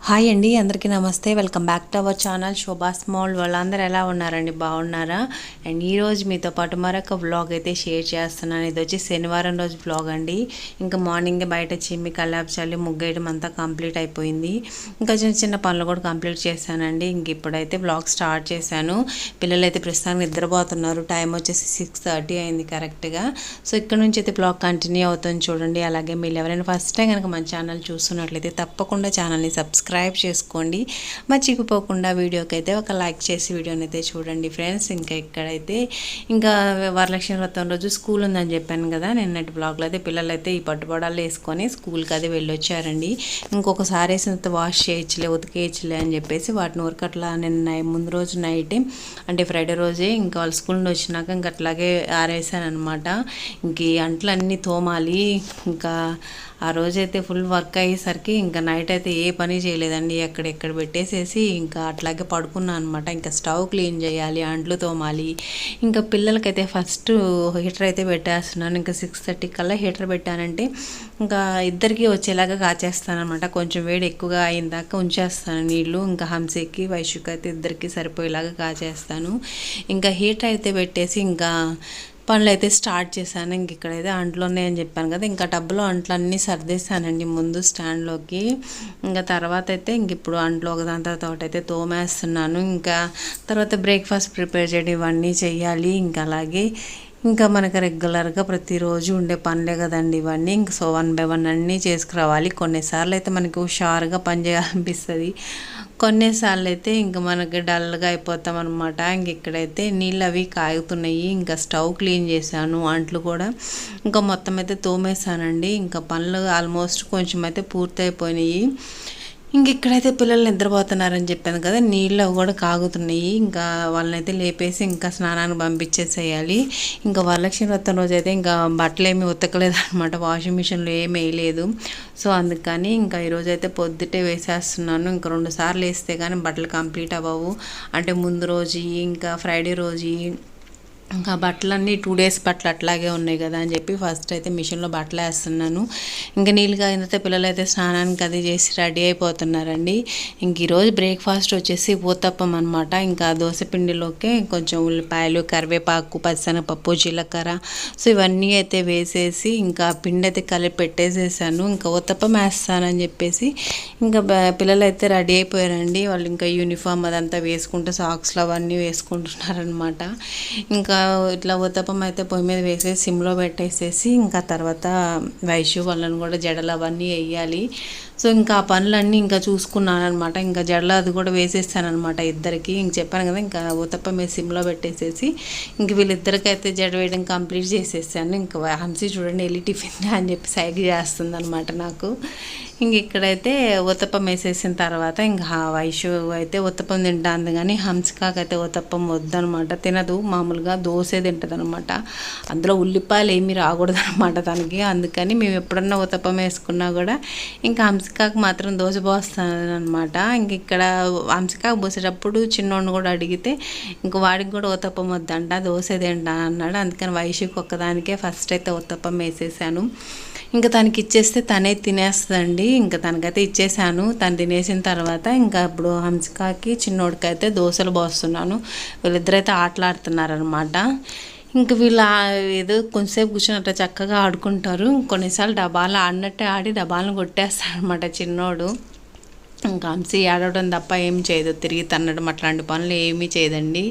Hi అండి, అందరికీ నమస్తే. Welcome back to our channel Shobha small. వాళ్ళందరూ ఎలా ఉన్నారండి? బాగున్నారా? అండ్ ఈరోజు మీతో పాటు మరొక వ్లాగ్ అయితే షేర్ చేస్తున్నాను. ఇది వచ్చి శనివారం రోజు వ్లాగ్ అండి. ఇంకా మార్నింగే బయట చిమ్మి కల్లాపు చల్లి ముగ్గేయడం అంతా కంప్లీట్ అయిపోయింది. ఇంకా చిన్న చిన్న పనులు కూడా కంప్లీట్ చేశానండి. ఇంక ఇప్పుడైతే వ్లాగ్ స్టార్ట్ చేశాను. పిల్లలు అయితే ప్రస్తుతానికి నిద్రపోతున్నారు. టైం వచ్చేసి 6:30 అయింది కరెక్ట్గా. సో ఇక్కడ నుంచి అయితే వ్లాగ్ కంటిన్యూ అవుతుంది చూడండి. అలాగే మీరు ఎవరైనా ఫస్ట్ టైం కనుక మన ఛానల్ చూస్తున్నట్లయితే తప్పకుండా ఛానల్ని సబ్స్క్రైబ్ చేసుకోండి. మర్చిపోకుండా వీడియోకి అయితే ఒక లైక్ చేసి వీడియోని అయితే చూడండి ఫ్రెండ్స్. ఇంకా ఇక్కడైతే ఇంకా వరలక్ష్మి వ్రతం రోజు స్కూల్ ఉందని చెప్పాను కదా నిన్నటి బ్లాగ్లో. అయితే పిల్లలు అయితే ఈ పట్టుబడాలు వేసుకొని స్కూల్కి అది వెళ్ళొచ్చారండి. ఇంకొకసారి వేసినంత వాష్ చేయొచ్చులే, ఉతికేయచ్చులే అని చెప్పేసి వాటిని ఊరికి అట్లా నిన్న ముందు రోజు నైటే అంటే ఫ్రైడే రోజే ఇంకా వాళ్ళ స్కూల్ నుండి వచ్చినాక ఇంకా అట్లాగే ఆరేసాను అనమాట. ఇంక ఈ అంట్లు అన్నీ తోమాలి. ఇంకా ఆ రోజైతే ఫుల్ వర్క్ అయ్యేసరికి ఇంకా నైట్ అయితే ఏ పని చేయలేదండి. ఎక్కడెక్కడ పెట్టేసేసి ఇంకా అట్లాగే పడుకున్నాను అనమాట. ఇంకా స్టవ్ క్లీన్ చేయాలి, అంట్లు తోమాలి. ఇంకా పిల్లలకైతే ఫస్ట్ హీటర్ అయితే పెట్టేస్తున్నాను. ఇంకా 6:30 కల్లా హీటర్ పెట్టానంటే ఇంకా ఇద్దరికి వచ్చేలాగా కాచేస్తాను అనమాట. కొంచెం వేడి ఎక్కువగా అయిందాక ఉంచేస్తాను నీళ్ళు. ఇంకా హంసకి వైషుకి అయితే ఇద్దరికి సరిపోయేలాగా కాచేస్తాను. ఇంకా హీటర్ అయితే పెట్టేసి ఇంకా పనులు అయితే స్టార్ట్ చేశాను. ఇంక ఇక్కడైతే అంట్లు ఉన్నాయని చెప్పాను కదా, ఇంకా టబ్లో అంట్లు అన్నీ సర్దేశానండి ముందు స్టాండ్లోకి. ఇంకా తర్వాత అయితే ఇంక ఇప్పుడు అంట్లు ఒకదాని తర్వాత ఒకటైతే తోమేస్తున్నాను. ఇంకా తర్వాత బ్రేక్ఫాస్ట్ ప్రిపేర్ చేయడం ఇవన్నీ చెయ్యాలి. ఇంకా అలాగే ఇంకా మనకు రెగ్యులర్గా ప్రతిరోజు ఉండే పనులే కదండి ఇవన్నీ. ఇంక సో 1 by 1 అన్నీ చేసుకురావాలి. కొన్నిసార్లు అయితే మనకి హుషారుగా పని చేయాలనిపిస్తుంది, కొన్నిసార్లు అయితే ఇంకా మనకి డల్గా అయిపోతాం అనమాట. ఇంక ఇక్కడైతే నీళ్ళు అవి కాగుతున్నాయి. ఇంకా స్టవ్ క్లీన్ చేశాను, అంట్లు కూడా ఇంకా మొత్తం అయితే తోమేశానండి. ఇంకా పనులు ఆల్మోస్ట్ కొంచెం అయితే పూర్తి అయిపోయినాయి. ఇంక ఇక్కడైతే పిల్లలు నిద్రపోతున్నారని చెప్పాను కదా, నీళ్ళు కూడా కాగుతున్నాయి. ఇంకా వాళ్ళనైతే లేపేసి ఇంకా స్నానానికి పంపించేసేయాలి. ఇంకా వరలక్ష్మి వ్రతం రోజు అయితే ఇంకా బట్టలు ఏమీ ఉతకలేదు అనమాట, వాషింగ్ మిషన్లో ఏమీ వేయలేదు. సో అందుకని ఇంకా ఈరోజు అయితే పొద్దుటే వేసేస్తున్నాను. ఇంకా 2 సార్లు వేస్తే కానీ బట్టలు కంప్లీట్ అవ్వవు. అంటే ముందు రోజు ఇంకా ఫ్రైడే రోజు ఇంకా బట్టలన్నీ 2 days బట్టలు అట్లాగే ఉన్నాయి కదా అని చెప్పి ఫస్ట్ అయితే మిషన్లో బట్టలు వేస్తున్నాను. ఇంకా నీళ్ళు కాగిన తర్వాత పిల్లలు అయితే స్నానానికి అది చేసి రెడీ అయిపోతున్నారండి. ఇంక ఈరోజు బ్రేక్ఫాస్ట్ వచ్చేసి ఊతప్పం అనమాట. ఇంకా దోశపిండిలోకి కొంచెం ఉల్లిపాయలు, కరివేపాకు, పచ్చిశనగపప్పు, జీలకర్ర సో ఇవన్నీ అయితే వేసేసి ఇంకా పిండి అయితే కలిపి పెట్టేసేసాను. ఇంకా ఊతప్పం వేస్తానని చెప్పేసి ఇంకా పిల్లలు అయితే రెడీ అయిపోయారండి. వాళ్ళు ఇంకా యూనిఫామ్ అదంతా వేసుకుంటూ సాక్స్లు అవన్నీ వేసుకుంటున్నారనమాట. ఇంకా ఇట్లా ఉత్తప్పం అయితే పొయ్యి మీద వేసేసి సిమ్లో పెట్టేసేసి ఇంకా తర్వాత వైషు వాళ్ళని కూడా జడలు అవన్నీ వేయాలి. సో ఇంకా ఆ పనులన్నీ ఇంకా చూసుకున్నాను అనమాట. ఇంకా జడలు అది కూడా వేసేస్తాను అనమాట ఇద్దరికి. ఇంక చెప్పాను కదా, ఇంకా ఉత్తప్పం మీద సిమ్లో పెట్టేసేసి ఇంక వీళ్ళిద్దరికైతే జడ వేయడం కంప్లీట్ చేసేసాను. ఇంకా హంసి చూడండి వెళ్ళి టిఫిన్ అని చెప్పి సైకిల్ చేస్తుంది అనమాట నాకు. ఇంక ఇక్కడైతే ఉత్తప్పం వేసేసిన తర్వాత ఇంకా వైషు అయితే ఉత్తప్పం తింటుంది, కానీ హంసికాకైతే ఉత్తప్పం వద్దనమాట, తినదు. మామూలుగా దోశ తింటుంది అనమాట. అందులో ఉల్లిపాయలు ఏమీ రాకూడదు అనమాట తనకి. అందుకని మేము ఎప్పుడన్నా ఉత్తప్పం వేసుకున్నా కూడా ఇంకా హంసికాకు మాత్రం దోశ పోస్తాను అనమాట. ఇంక ఇక్కడ హంసికాకు పోసేటప్పుడు చిన్నోడిని కూడా అడిగితే ఇంక వాడికి కూడా ఉత్తప్పం వద్దంట, దోశ తింటా అన్నాడు. అందుకని వైషుకి ఒక్కదానికే ఫస్ట్ అయితే ఉత్తప్పం వేసేసాను. ఇంకా తనకి ఇచ్చేస్తే తనే తినేస్తుందండి. ఇంకా తనకైతే ఇచ్చేసాను. తను తినేసిన తర్వాత ఇంకా ఇప్పుడు హంసికాకి చిన్నోడికైతే దోశలు పోస్తున్నాను. వీళ్ళిద్దరైతే ఆటలాడుతున్నారనమాట. ఇంక వీళ్ళు ఏదో కొంచెంసేపు కూర్చున్నట్టు చక్కగా ఆడుకుంటారు. కొన్నిసార్లు డబ్బాలు ఆడినట్టే ఆడి డబ్బాలను కొట్టేస్తారనమాట చిన్నోడు. ఇంకా హంసి ఆడటం తప్ప ఏం చేయదు, తిరిగి తన్నడం అట్లాంటి పనులు ఏమీ చేయదండి.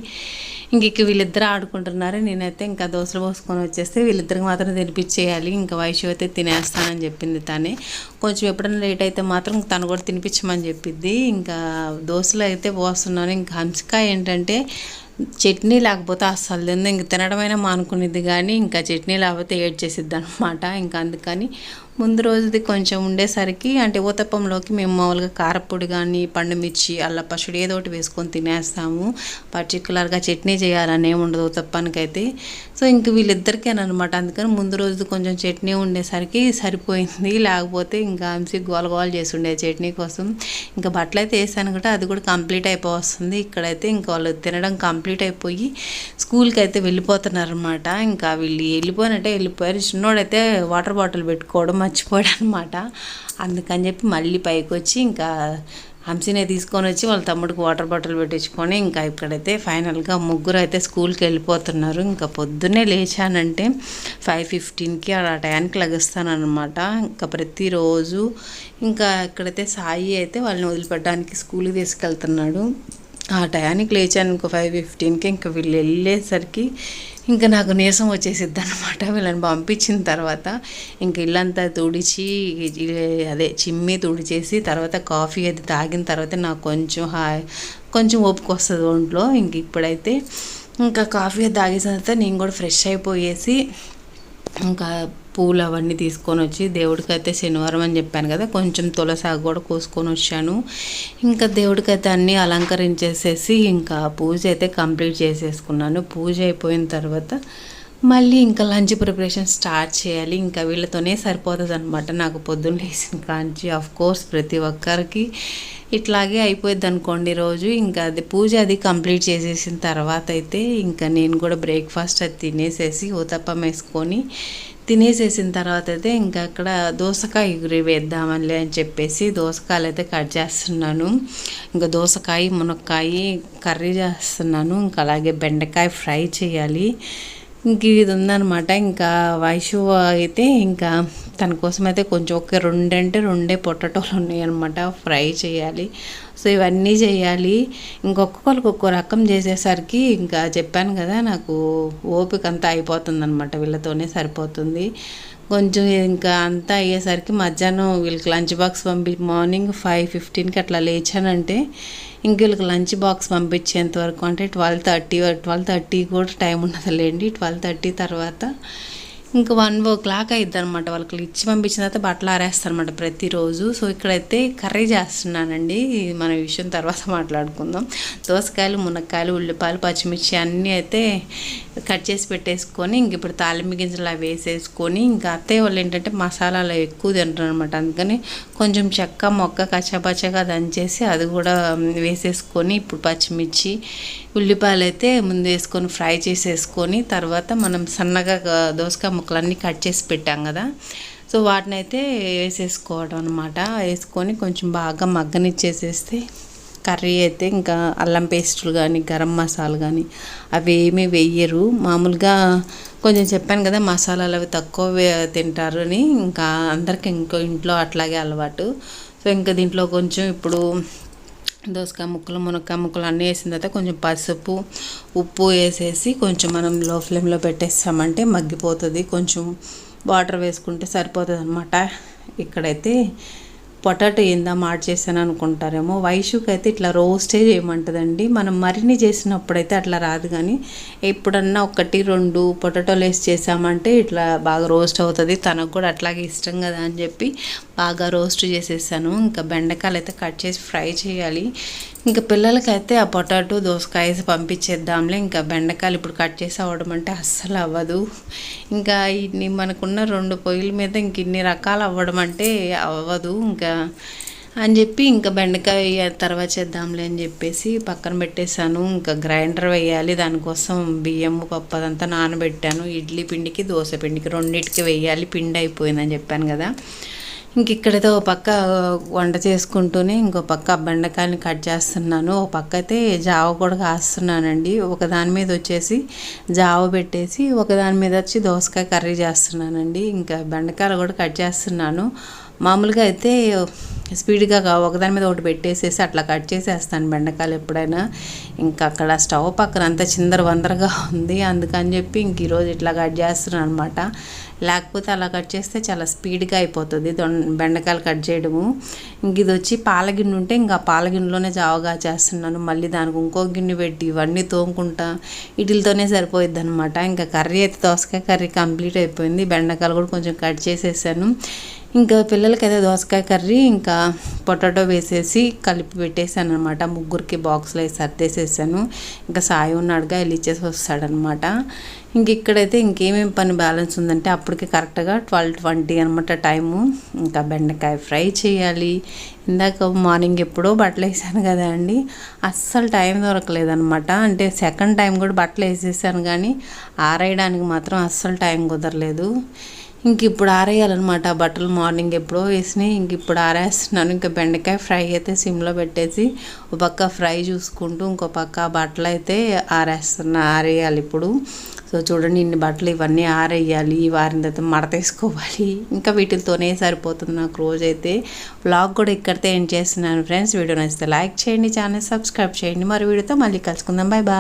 ఇంక వీళ్ళిద్దరు ఆడుకుంటున్నారు. నేనైతే ఇంకా దోశలు పోసుకొని వచ్చేస్తే వీళ్ళిద్దరికి మాత్రం తినిపించేయాలి. ఇంకా వైషు అయితే తినేస్తానని చెప్పింది తనే. కొంచెం ఎప్పుడైనా లేట్ అయితే మాత్రం తను కూడా తినిపించమని చెప్పిద్ది. ఇంకా దోశలు అయితే పోస్తున్నాను. ఇంకా హంసిక ఏంటంటే చట్నీ లేకపోతే అస్సలు తింది. ఇంక తినడమైనా మానుకునేది, కానీ ఇంకా చట్నీ లేకపోతే ఏడ్చేసిద్ది అనమాట. ఇంకా అందుకని ముందు రోజుది కొంచెం ఉండేసరికి అంటే ఊతప్పంలోకి మేము మామూలుగా కారపొడి కానీ పండుమిర్చి అల్లం పచ్చడి ఏదో ఒకటి వేసుకొని తినేస్తాము. పర్టికులర్గా చట్నీ చేయాలని ఏమి ఉండదు ఊతప్పానికైతే. సో ఇంక వీళ్ళిద్దరికేనమాట. అందుకని ముందు రోజు కొంచెం చట్నీ ఉండేసరికి సరిపోయింది. లేకపోతే ఇంకా హంసి గోల చేసి ఉండేది చట్నీ కోసం. ఇంకా బట్టలు అయితే వేసాను కూడా అది కూడా కంప్లీట్ అయిపోతుంది. ఇక్కడైతే ఇంకా వాళ్ళు తినడం కంప్లీట్ అయిపోయి స్కూల్కి అయితే వెళ్ళిపోతున్నారనమాట. ఇంకా వీళ్ళు వెళ్ళిపోయినట్టే వెళ్ళిపోయారు. చిన్నోడైతే వాటర్ బాటిల్ పెట్టుకోవడం మర్చిపోయాడు అనమాట. అందుకని చెప్పి మళ్ళీ పైకి వచ్చి ఇంకా హంసిని తీసుకొని వచ్చి వాళ్ళ తమ్ముడికి వాటర్ బాటిల్ పెట్టించుకొని ఇంకా ఇక్కడైతే ఫైనల్గా ముగ్గురు అయితే స్కూల్కి వెళ్ళిపోతున్నారు. ఇంకా పొద్దున్నే లేచానంటే 5:15కి ఆ టయానికి లెగుస్తానమాట. ఇంకా ప్రతిరోజు ఇంకా ఇక్కడైతే సాయి అయితే వాళ్ళని వదిలిపెట్టడానికి స్కూల్కి తీసుకెళ్తున్నాడు. ఆ టయానికి లేచాను ఇంకో 5:15కి. ఇంకా వీళ్ళు వెళ్ళేసరికి ఇంకా నాకు నీరసం వచ్చేసిద్ది అనమాట. వీళ్ళని పంపించిన తర్వాత ఇంక ఇల్లంతా తుడిచి చిమ్మి తుడిచేసి తర్వాత కాఫీ అది తాగిన తర్వాత నాకు కొంచెం ఓపిక వస్తుంది ఒంట్లో. ఇంక ఇప్పుడైతే ఇంకా కాఫీ అది తాగేసిన తర్వాత నేను కూడా ఫ్రెష్ అయిపోయేసి ఇంకా పూలు అవన్నీ తీసుకొని వచ్చి దేవుడికి అయితే శనివారం అని చెప్పాను కదా, కొంచెం తులసాగు కూడా కోసుకొని వచ్చాను. ఇంకా దేవుడికి అయితే అన్నీ అలంకరించేసేసి ఇంకా పూజ అయితే కంప్లీట్ చేసేసుకున్నాను. పూజ అయిపోయిన తర్వాత మళ్ళీ ఇంకా లంచ్ ప్రిపరేషన్ స్టార్ట్ చేయాలి. ఇంకా వీళ్ళతోనే సరిపోతుంది అనమాట నాకు పొద్దున్న లేచిన కాంచి. ఆఫ్ కోర్స్ ప్రతి ఒక్కరికి ఇట్లాగే అయిపోయింది అనుకోండి రోజు. ఇంకా అది పూజ అది కంప్లీట్ చేసేసిన తర్వాత అయితే ఇంకా నేను కూడా బ్రేక్ఫాస్ట్ అది తినేసేసి ఊతప్పం వేసుకొని తినేసేసిన తర్వాత అయితే ఇంకా అక్కడ దోసకాయ ఎగురి వేద్దామని అని చెప్పేసి దోసకాయలు అయితే కట్ చేస్తున్నాను. ఇంకా దోసకాయ మునక్కాయ కర్రీ చేస్తున్నాను. ఇంకా అలాగే బెండకాయ ఫ్రై చేయాలి. ఇంక ఇది ఉందనమాట. ఇంకా వైషు అయితే ఇంకా తన కోసం అయితే కొంచెం ఒక రెండే పొటాటోలు ఉన్నాయన్నమాట, ఫ్రై చేయాలి. సో ఇవన్నీ చేయాలి. ఇంకొకరికి ఒక్కో రకం చేసేసరికి ఇంకా చెప్పాను కదా నాకు ఓపిక అంతా అయిపోతుంది అనమాట. వీళ్ళతోనే సరిపోతుంది. కొంచెం ఇంకా అంతా అయ్యేసరికి మధ్యాహ్నం వీళ్ళకి లంచ్ బాక్స్ మార్నింగ్ 5:15కి అట్లా లేచానంటే ఇంక వీళ్ళకి లంచ్ బాక్స్ పంపించేంత వరకు అంటే 12:30 కూడా టైం ఉండదులేండి. 12:30 తర్వాత ఇంకా 1 o'clock అయిద్ది అనమాట. వాళ్ళకి ఇచ్చి పంపించిన తర్వాత బట్టలు ఆరేస్తారు అనమాట ప్రతిరోజు. సో ఇక్కడైతే కర్రీ చేస్తున్నానండి. మన విషయం తర్వాత మాట్లాడుకుందాం. దోసకాయలు మునక్కాయలు ఉల్లిపాయలు పచ్చిమిర్చి అన్నీ అయితే కట్ చేసి పెట్టేసుకొని ఇంక ఇప్పుడు తాలింపు గింజలు అవి వేసేసుకొని ఇంకా అత్తయ్య వాళ్ళు ఏంటంటే మసాలాలు ఎక్కువ తింటారు అనమాట. అందుకని కొంచెం చెక్క మొక్క కచ్చపచ్చగా దంచేసి అది కూడా వేసేసుకొని ఇప్పుడు పచ్చిమిర్చి ఉల్లిపాయలు అయితే ముందు వేసుకొని ఫ్రై చేసేసుకొని తర్వాత మనం సన్నగా దోసకాయ ముక్కలన్నీ కట్ చేసి పెట్టాం కదా, సో వాటిని అయితే వేసేసుకోవడం అనమాట. వేసుకొని కొంచెం బాగా మగ్గనిచ్చేసేస్తే కర్రీ అయితే ఇంకా అల్లం పేస్టులు కానీ గరం మసాలా కానీ అవి ఏమీ వేయరు. మామూలుగా కొంచెం చెప్పాను కదా మసాలాలు అవి తక్కువ తింటారు అని, ఇంకా అందరికి ఇంట్లో అట్లాగే అలవాటు. సో ఇంకా దీంట్లో కొంచెం ఇప్పుడు దోసకాయ ముక్కలు మునక్కాయ ముక్కలు అన్నీ వేసిన తర్వాత కొంచెం పసుపు ఉప్పు వేసేసి కొంచెం మనం లో ఫ్లేమ్లో పెట్టేస్తామంటే మగ్గిపోతుంది. కొంచెం వాటర్ వేసుకుంటే సరిపోతుంది అనమాట. ఇక్కడైతే పొటాటో ఏందా మాట చేశాను అనుకుంటారేమో, వైషుకి అయితే ఇట్లా రోస్టే చేయమంటుందండి. మనం మరిన్ని చేసినప్పుడైతే అట్లా రాదు, కానీ ఎప్పుడన్నా 1-2 పొటాటోలు వేసి చేసామంటే ఇట్లా బాగా రోస్ట్ అవుతుంది. తనకు కూడా అట్లాగే ఇష్టం కదా అని చెప్పి బాగా రోస్ట్ చేసేసాను. ఇంకా బెండకాయలు అయితే కట్ చేసి ఫ్రై చేయాలి. ఇంకా పిల్లలకైతే ఆ పొటాటో దోసకాయ వేసి పంపించేద్దాంలే. ఇంకా బెండకాయలు ఇప్పుడు కట్ చేసి అవ్వడం అంటే అస్సలు అవ్వదు. ఇంకా ఇన్ని మనకున్న 2 పొయ్యిల మీద ఇంక ఇన్ని రకాలు అవ్వడం అంటే అవ్వదు ఇంకా అని చెప్పి ఇంకా బెండకాయ తర్వాత చేద్దాంలే అని చెప్పేసి పక్కన పెట్టేశాను. ఇంకా గ్రైండర్ వేయాలి, దానికోసం బియ్యం పప్పు అదంతా నానబెట్టాను. ఇడ్లీ పిండికి దోశ పిండికి రెండింటికి వేయాలి, పిండి అయిపోయిందని చెప్పాను కదా. ఇంక ఇక్కడైతే ఒక పక్క వంట చేసుకుంటూనే ఇంకో పక్క బెండకాయని కట్ చేస్తున్నాను. ఒక పక్క అయితే జావ కూడా కాస్తున్నానండి. ఒక దాని మీద వచ్చేసి జావ పెట్టేసి ఒక దాని మీద వచ్చి దోసకాయ కర్రీ చేస్తున్నానండి. ఇంకా బెండకాయలు కూడా కట్ చేస్తున్నాను. మామూలుగా అయితే స్పీడ్గా ఒకదాని మీద ఒకటి పెట్టేసేసి అట్లా కట్ చేసేస్తాను బెండకాయలు ఎప్పుడైనా. ఇంకా అక్కడ స్టవ్ పక్కన అంతా చిందర వందరగా ఉంది, అందుకని చెప్పి ఇంక ఈరోజు ఇట్లా కట్ చేస్తున్నాను అనమాట. లేకపోతే అలా కట్ చేస్తే చాలా స్పీడ్గా అయిపోతుంది బెండకాయలు కట్ చేయడము. ఇంక ఇది వచ్చి పాలగిన్నె ఉంటే ఇంకా పాలగిన్నెలోనే జావగా చేస్తున్నాను. మళ్ళీ దానికి ఇంకో గిన్నె పెట్టి ఇవన్నీ తోముకుంటా వీటితోనే సరిపోయిద్ది అనమాట. ఇంకా కర్రీ అయితే దోసకాయ కర్రీ కంప్లీట్ అయిపోయింది. బెండకాయలు కూడా కొంచెం కట్ చేసేసాను. ఇంకా పిల్లలకైతే దోసకాయ కర్రీ ఇంకా పొటాటో వేసేసి కలిపి పెట్టేసాను అనమాట. ముగ్గురికి బాక్స్లో వేసి సర్దేసేసాను. ఇంకా సాయి ఉన్నాడుగా వెళ్ళి ఇచ్చేసి వస్తాడనమాట. ఇంక ఇక్కడైతే ఇంకేమేమి పని బ్యాలెన్స్ ఉందంటే అప్పటికి కరెక్ట్గా 12:20 అనమాట టైము. ఇంకా బెండకాయ ఫ్రై చేయాలి. ఇందాక మార్నింగ్ ఎప్పుడో బట్టలు వేసాను కదా అండి, అస్సలు టైం దొరకలేదనమాట. అంటే సెకండ్ టైం కూడా బట్టలు వేసేసాను కానీ ఆరేయడానికి మాత్రం అస్సలు టైం కుదరలేదు. ఇంక ఇప్పుడు ఆరేయాలన్నమాట బట్టలు. మార్నింగ్ ఎప్పుడో వేసినాయి, ఇంక ఇప్పుడు ఆరేస్తున్నాను. ఇంకా బెండకాయ ఫ్రై అయితే సిమ్లో పెట్టేసి ఒక పక్క ఫ్రై చూసుకుంటూ ఇంకో పక్క బట్టలు అయితే ఆరేయాలి ఇప్పుడు. సో చూడండి, ఇన్ని బట్టలు ఇవన్నీ ఆరేయాలి. ఈ వారం తర్వాత మడతేసుకోవాలి. ఇంకా వీటితోనే సరిపోతుంది నాకు రోజైతే. వ్లాగ్ కూడా ఇక్కడితే ఎండ్ చేస్తున్నాను ఫ్రెండ్స్. వీడియో నచ్చితే లైక్ చేయండి, ఛానల్ సబ్స్క్రైబ్ చేయండి. మరి వీడియోతో మళ్ళీ కలుసుకుందాం. Bye bye.